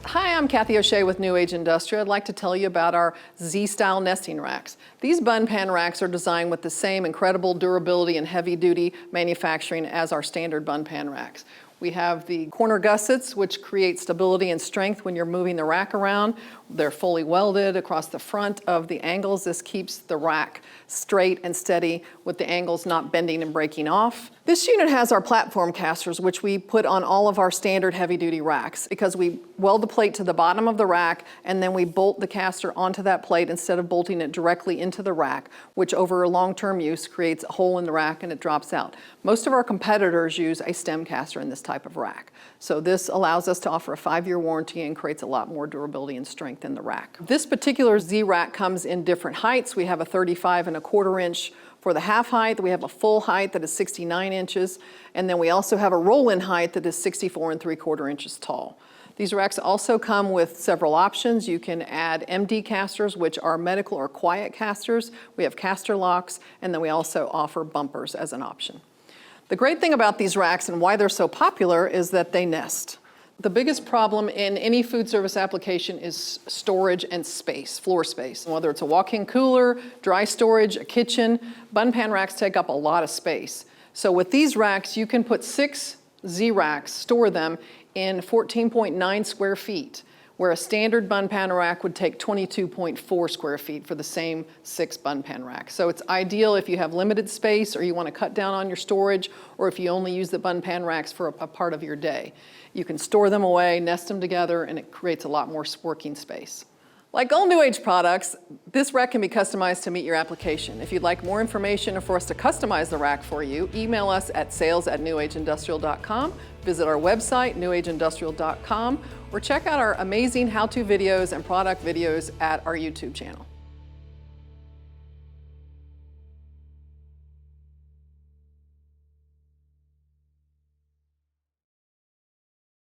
Hi, I'm Cathy O'Shia with New Age Industrial. I'd like to tell you about our Z-style nesting racks. These bun pan racks are designed with the same incredible durability and heavy-duty manufacturing as our standard bun pan racks. We have the corner gussets, which create stability and strength when you're moving the rack around. They're fully welded across the front of the angles. This keeps the rack straight and steady with the angles not bending and breaking off. This unit has our platform casters, which we put on all of our standard heavy-duty racks because we weld the plate to the bottom of the rack and then we bolt the caster onto that plate instead of bolting it directly into the rack, which over long-term use creates a hole in the rack and it drops out. Most of our competitors use a stem caster in this type of rack. So this allows us to offer a 5-year warranty and creates a lot more durability and strength in the rack. This particular Z rack comes in different heights. We have a 35¼ inch for the half height. We have a full height that is 69 inches. And then we also have a roll-in height that is 64¾ inches tall. These racks also come with several options. You can add MD casters, which are medical or quiet casters. We have caster locks, and then we also offer bumpers as an option. The great thing about these racks and why they're so popular is that they nest. The biggest problem in any food service application is storage and space, floor space. Whether it's a walk-in cooler, dry storage, a kitchen, bun pan racks take up a lot of space. So with these racks, you can put 6 Z racks, store them in 14.9 square feet, where a standard bun pan rack would take 22.4 square feet for the same 6 bun pan racks. So it's ideal if you have limited space or you want to cut down on your storage, or if you only use the bun pan racks for a part of your day. You can store them away, nest them together, and it creates a lot more working space. Like all New Age products, this rack can be customized to meet your application. If you'd like more information or for us to customize the rack for you, email us at sales@newageindustrial.com, visit our website, newageindustrial.com, or check out our amazing how-to videos and product videos at our YouTube channel.